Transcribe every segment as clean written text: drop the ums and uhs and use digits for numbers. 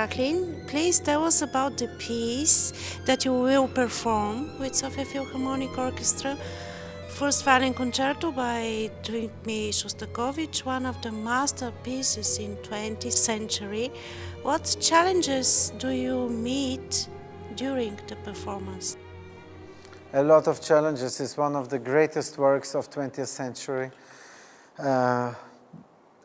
Rachling, please tell us about the piece that you will perform with Sofia Philharmonic Orchestra. First Violin Concerto by Dmytry Shostakovich, one of the masterpieces in 20th century. What challenges do you meet during the performance? A lot of challenges. It's one of the greatest works of 20th century.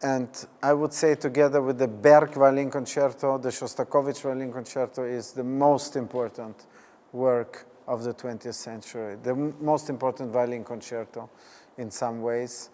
And I would say together with the Berg Violin Concerto, the Shostakovich Violin Concerto is the most important work of the 20th century, the most important violin concerto in some ways,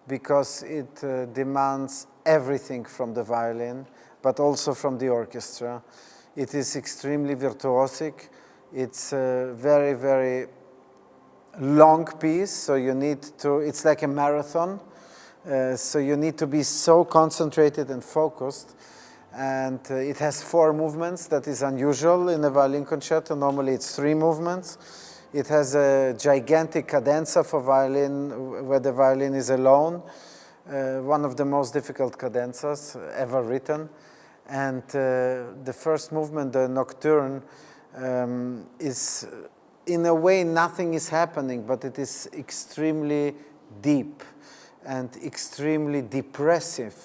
because it demands everything from the violin, but also from the orchestra. It is extremely virtuosic. It's a very, very long piece, so you need to, it's like a marathon, so you need to be so concentrated and focused. And it has 4 movements. That is unusual in a violin concerto. Normally it's 3 movements. It has a gigantic cadenza for violin, where the violin is alone, one of the most difficult cadenzas ever written. And the first movement, the Nocturne, is, in a way, nothing is happening, but it is extremely deep and extremely depressive,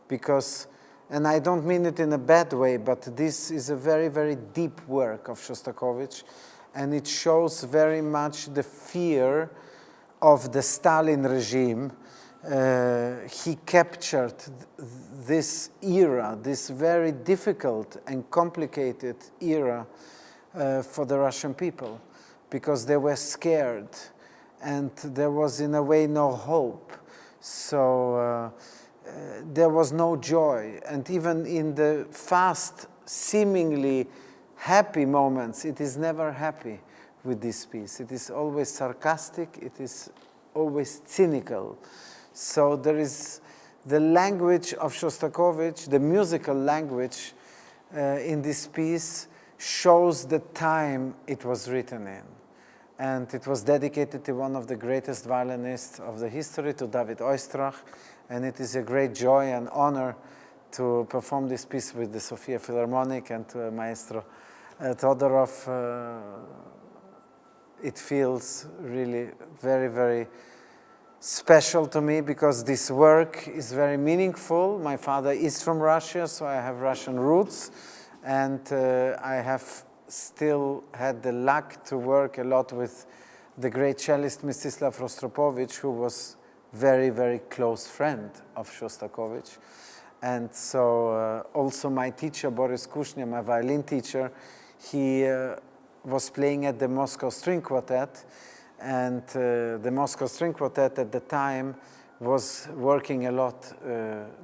because, and I don't mean it in a bad way, but this is a very, very deep work of Shostakovich, and it shows very much the fear of the Stalin regime. He captured this era, this very difficult and complicated era for the Russian people, because they were scared, and there was, in a way, no hope. So there was no joy, and even in the fast, seemingly happy moments, it is never happy with this piece. It is always sarcastic, it is always cynical. So there is the language of Shostakovich, the musical language in this piece shows the time it was written in. And it was dedicated to one of the greatest violinists of the history, to David Oistrakh. And it is a great joy and honor to perform this piece with the Sofia Philharmonic and to maestro Тодоров. It feels really very, very special to me, because this work is very meaningful. My father is from Russia, so I have Russian roots. And I have still had the luck to work a lot with the great cellist Mstislav Rostropovich, who was very, very close friend of Shostakovich. And so also my teacher, Boris Kushня, my violin teacher, he was playing at the Moscow String Quartet, and the Moscow String Quartet at the time was working a lot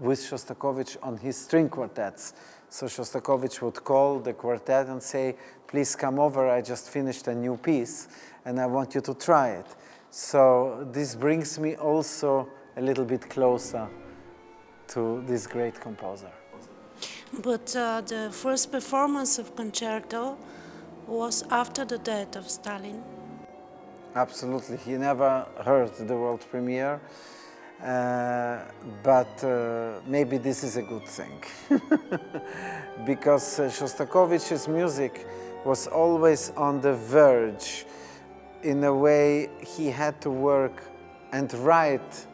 with Shostakovich on his string quartets. So Shostakovich would call the quartet and say, please come over, I just finished a new piece and I want you to try it. So this brings me also a little bit closer to this great composer. But the first performance of concerto was after the death of Stalin. Absolutely, he never heard the world premiere. But maybe this is a good thing, because Shostakovich's music was always on the verge. In a way, he had to work and write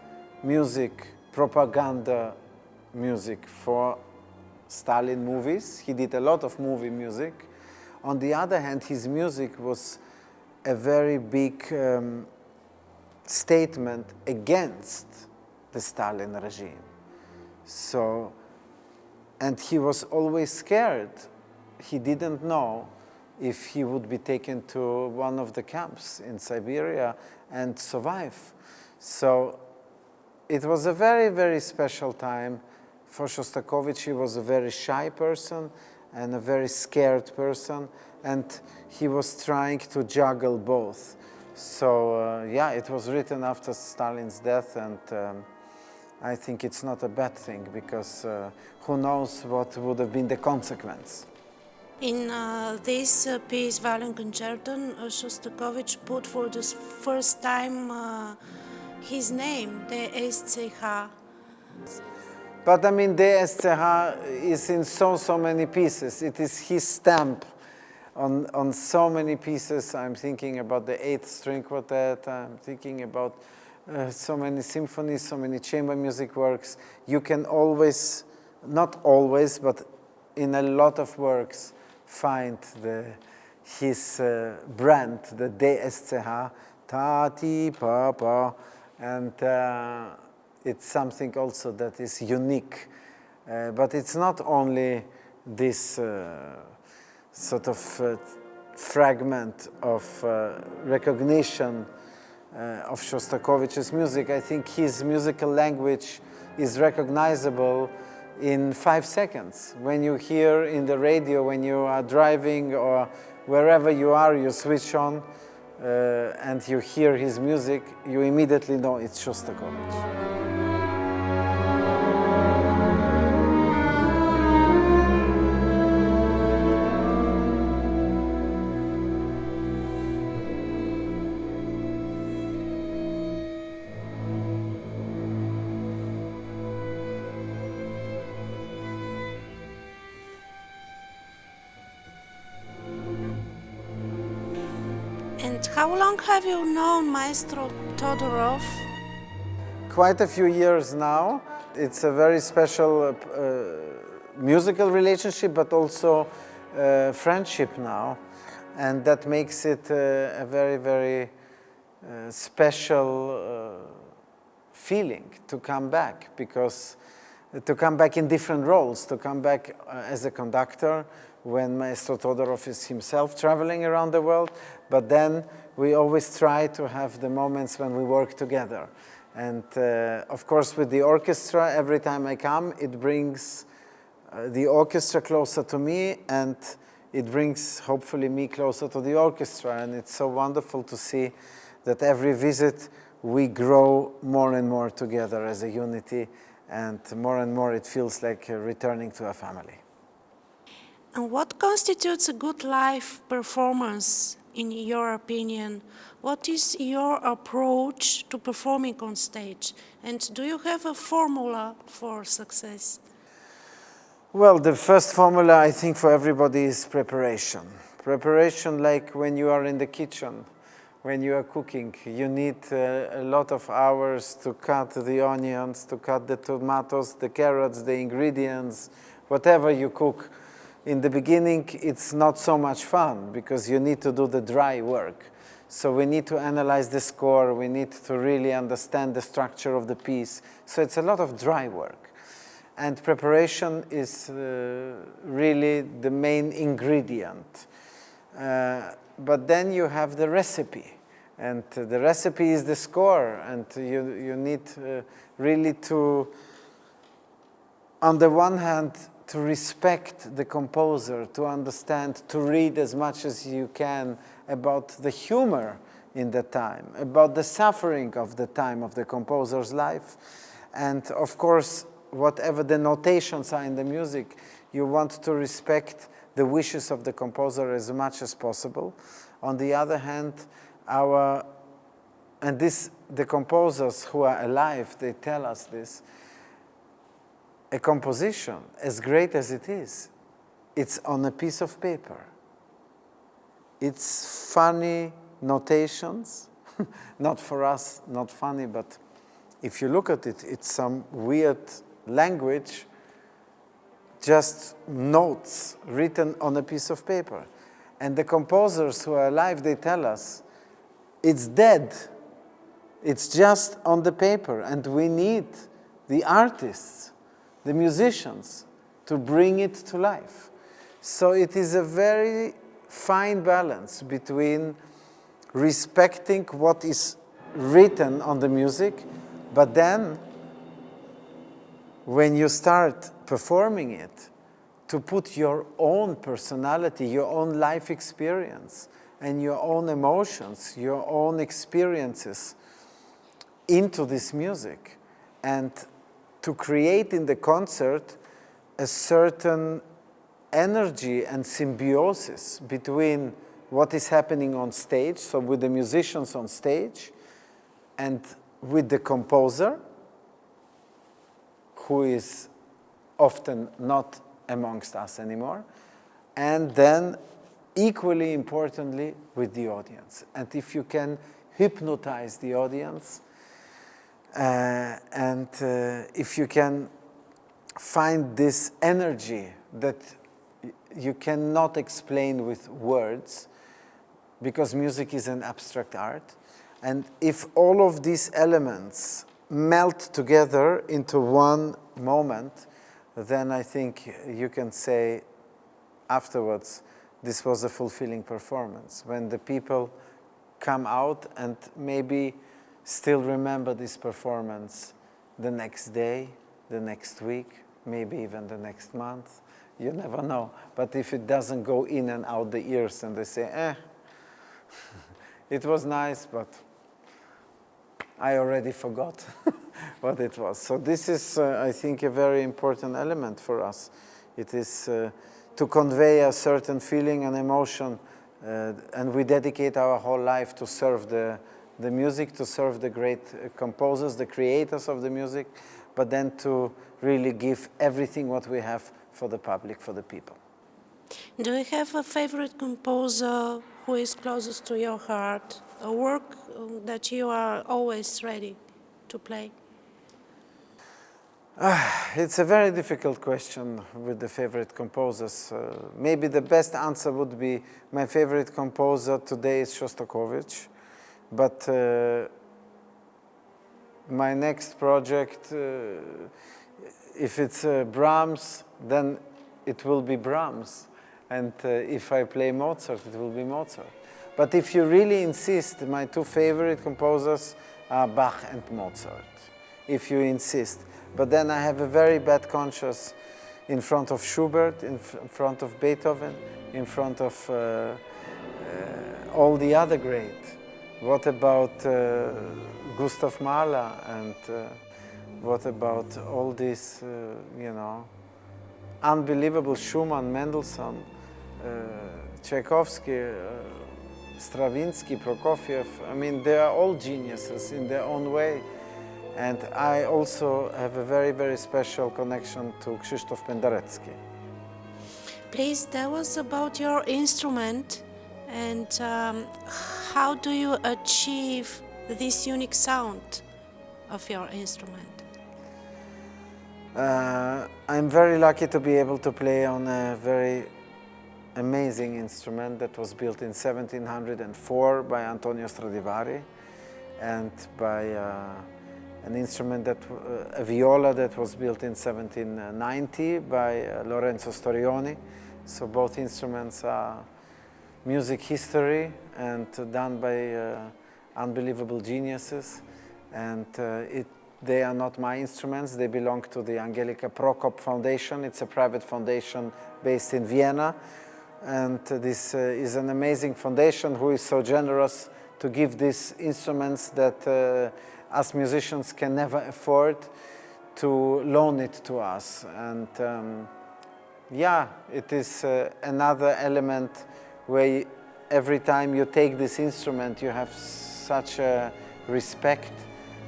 music, propaganda music for Stalin movies. He did a lot of movie music. On the other hand, his music was a very big statement against the Stalin regime. So, and he was always scared. He didn't know if he would be taken to one of the camps in Siberia and survive. So it was a very, very special time for Shostakovich. He was a very shy person and a very scared person, and he was trying to juggle both. So yeah, it was written after Stalin's death, and I think it's not a bad thing, because who knows what would have been the consequence. In this piece, Violin Concerto, Shostakovich put for the first time his name, the SCH. But I mean, DSCH is in so many pieces. It is his stamp on so many pieces. I'm thinking about the 8th string quartet. I'm thinking about so many symphonies, so many chamber music works. You can always, not always, but in a lot of works, find his brand, the DSCH, ta, ti, pa, pa, and it's something also that is unique. But it's not only this sort of fragment of recognition of Shostakovich's music. I think his musical language is recognizable in 5 seconds. When you hear in the radio, when you are driving or wherever you are, you switch on and you hear his music, you immediately know it's Shostakovich. And how long have you known Maestro Тодоров? Quite a few years now. It's a very special musical relationship, but also friendship now. And that makes it a very, very special feeling to come back, because to come back in different roles, to come back as a conductor, when Maestro Тодorov is himself traveling around the world, but then we always try to have the moments when we work together. And of course with the orchestra, every time I come, it brings the orchestra closer to me, and it brings hopefully me closer to the orchestra. And it's so wonderful to see that every visit we grow more and more together as a unity, and more it feels like returning to a family. And what constitutes a good live performance, in your opinion? What is your approach to performing on stage? And do you have a formula for success? Well, the first formula, I think, for everybody is preparation. Preparation, like when you are in the kitchen, when you are cooking. You need a lot of hours to cut the onions, to cut the tomatoes, the carrots, the ingredients, whatever you cook. In the beginning, it's not so much fun because you need to do the dry work. So we need to analyze the score, we need to really understand the structure of the piece. So it's a lot of dry work. And preparation is really the main ingredient. But then you have the recipe. And the recipe is the score. And you need really to, on the one hand, to respect the composer, to understand, to read as much as you can about the humor in the time, about the suffering of the time of the composer's life. And of course, whatever the notations are in the music, you want to respect the wishes of the composer as much as possible. On the other hand, the composers who are alive, they tell us this, a composition, as great as it is, it's on a piece of paper. It's funny notations, not for us, not funny, but if you look at it, it's some weird language, just notes written on a piece of paper. And the composers who are alive, they tell us, it's dead. It's just on the paper, and we need the artists, the musicians, to bring it to life. So it is a very fine balance between respecting what is written on the music, but then when you start performing it, to put your own personality, your own life experience, and your own emotions, your own experiences into this music, and to create in the concert a certain energy and symbiosis between what is happening on stage, so with the musicians on stage, and with the composer, who is often not amongst us anymore. And then, equally importantly, with the audience. And if you can hypnotize the audience, and if you can find this energy that you cannot explain with words, because music is an abstract art, and if all of these elements melt together into one moment, then I think you can say afterwards, this was a fulfilling performance. When the people come out and maybe still remember this performance the next day, the next week, maybe even the next month, you never know. But if it doesn't go in and out the ears and they say, it was nice, but I already forgot what it was. So this is, I think, a very important element for us. It is to convey a certain feeling and emotion, and we dedicate our whole life to serve the music, to serve the great composers, the creators of the music, but then to really give everything what we have for the public, for the people. Do you have a favorite composer who is closest to your heart, a work that you are always ready to play? It's a very difficult question with the favorite composers. Maybe the best answer would be my favorite composer today is Shostakovich, but my next project, if it's Brahms, then it will be Brahms, and if I play Mozart, it will be Mozart. But if you really insist, my two favorite composers are Bach and Mozart, if you insist. But then I have a very bad conscience in front of Schubert, in front of Beethoven, in front of all the other great. What about Gustav Mahler, and what about all these, unbelievable Schumann, Mendelssohn, Tchaikovsky, Stravinsky, Prokofiev? I mean, they are all geniuses in their own way. And I also have a very, very special connection to Krzysztof Penderecki. Please tell us about your instrument and how do you achieve this unique sound of your instrument? I'm very lucky to be able to play on a very amazing instrument that was built in 1704 by Antonio Stradivari, and by an instrument a viola that was built in 1790 by Lorenzo Storioni. So both instruments are music history and done by unbelievable geniuses. And they are not my instruments, they belong to the Angelika Prokop Foundation. It's a private foundation based in Vienna. And this is an amazing foundation who is so generous to give these instruments that us musicians can never afford, to loan it to us. And it is another element where every time you take this instrument you have such a respect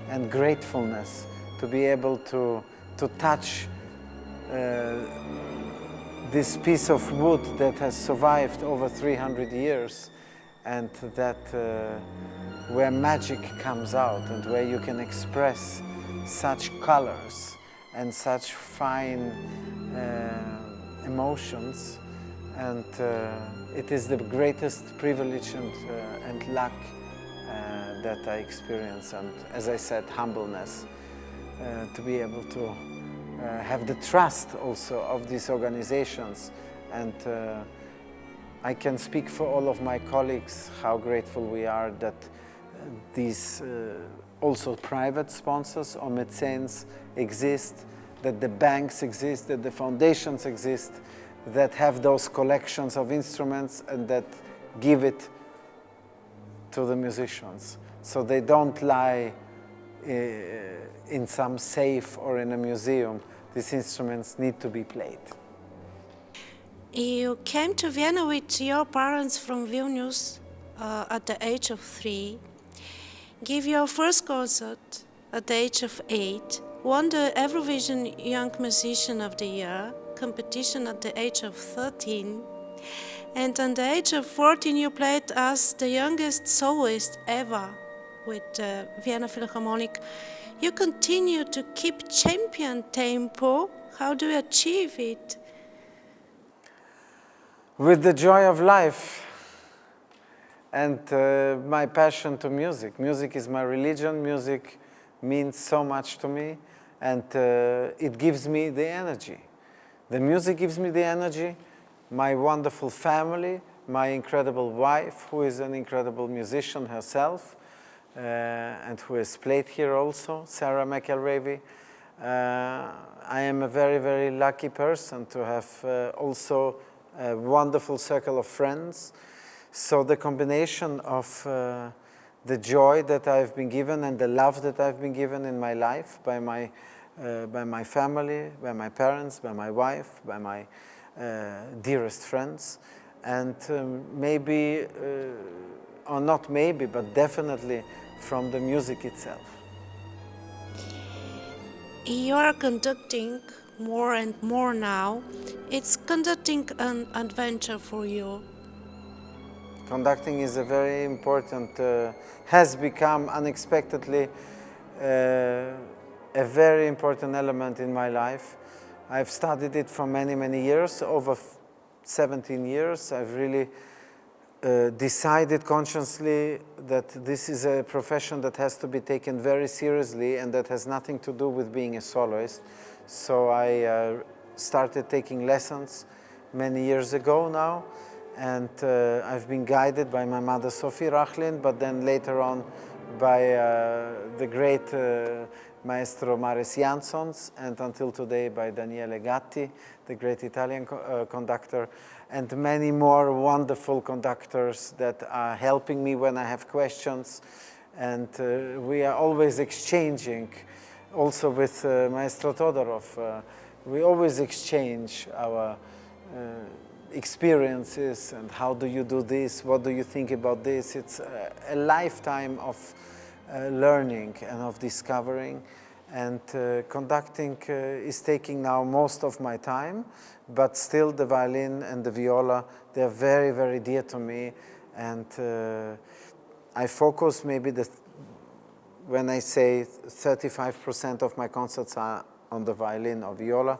and gratefulness to be able to touch this piece of wood that has survived over 300 years, and that where magic comes out and where you can express such colors and such fine emotions. And it is the greatest privilege and luck that I experience, and as I said, humbleness, to be able to have the trust also of these organizations. And I can speak for all of my colleagues how grateful we are that these also private sponsors or mecenes exist, that the banks exist, that the foundations exist, that have those collections of instruments and that give it to the musicians. So they don't lie in some safe or in a museum. These instruments need to be played. You came to Vienna with your parents from Vilnius at the age of 3. Give your first concert at the age of 8. won the Eurovision Young Musician of the Year competition at the age of 13. And at the age of 14 you played as the youngest soloist ever with Vienna Philharmonic. You continue to keep champion tempo. How do you achieve it? With the joy of life and my passion to music. Music is my religion. Music means so much to me, and it gives me the energy. The music gives me the energy. My wonderful family, my incredible wife, who is an incredible musician herself, and who has played here also, Sarah McElravy. I am a very, very lucky person to have also a wonderful circle of friends. So the combination of the joy that I've been given and the love that I've been given in my life by my family, by my parents, by my wife, by my dearest friends, and maybe, or not maybe, but definitely from the music itself. You are conducting more and more now. It's conducting an adventure for you. Conducting is a very important, has become unexpectedly a very important element in my life. I've studied it for many, many years, over 17 years. I've really decided consciously that this is a profession that has to be taken very seriously and that has nothing to do with being a soloist. So I started taking lessons many years ago now, and I've been guided by my mother, Sophia Rachlin, but then later on by the great maestro Maris Jansons, and until today by Daniele Gatti, the great Italian conductor, and many more wonderful conductors that are helping me when I have questions. And we are always exchanging, also with Maestro Тодоров. We always exchange our experiences and how do you do this, what do you think about this. It's a lifetime of learning and of discovering, and conducting is taking now most of my time, but still the violin and the viola, they're very, very dear to me, and I focus maybe when I say 35% of my concerts are on the violin or viola,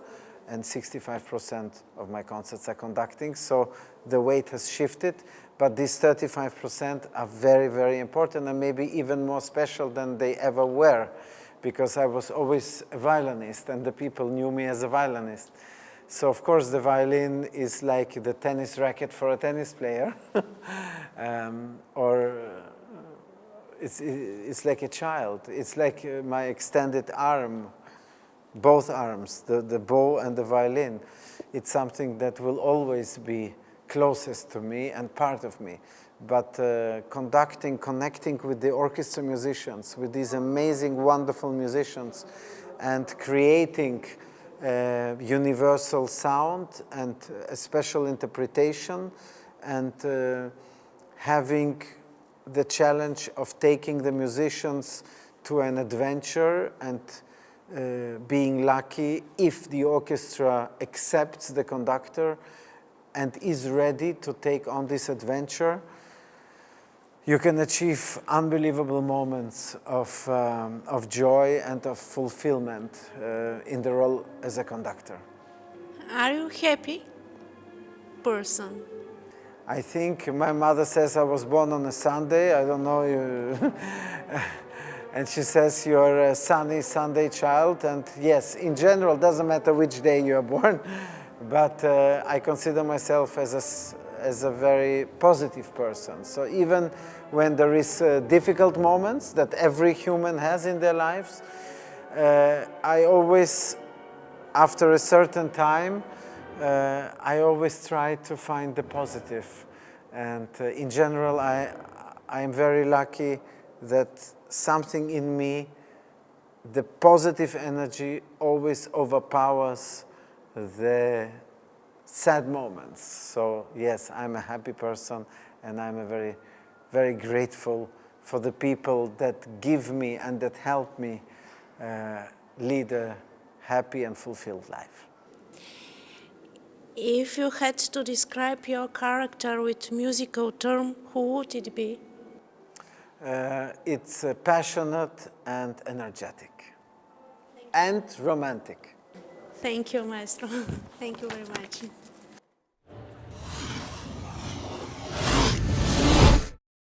and 65% of my concerts are conducting, so the weight has shifted, but these 35% are very, very important, and maybe even more special than they ever were, because I was always a violinist, and the people knew me as a violinist. So of course the violin is like the tennis racket for a tennis player, or it's like a child. It's like my extended arm, both arms, the bow and the violin. It's something that will always be closest to me and part of me. But conducting, connecting with the orchestra musicians, with these amazing, wonderful musicians, and creating universal sound and a special interpretation, and having the challenge of taking the musicians to an adventure, and being lucky if the orchestra accepts the conductor and is ready to take on this adventure, you can achieve unbelievable moments of joy and of fulfillment in the role as a conductor. Are you happy person? I think my mother says I was born on a Sunday. I don't know you. And she says you're a sunny Sunday child. And yes, in general, doesn't matter which day you are born. But I consider myself as a very positive person. So even when there is difficult moments that every human has in their lives, I always, after a certain time, I always try to find the positive. And in general, I am very lucky that something in me, the positive energy always overpowers the sad moments. So yes, I'm a happy person, and I'm a very, very grateful for the people that give me and that help me lead a happy and fulfilled life. If you had to describe your character with musical term, who would it be? It's passionate and energetic and romantic. Thank you, maestro. Thank you very much.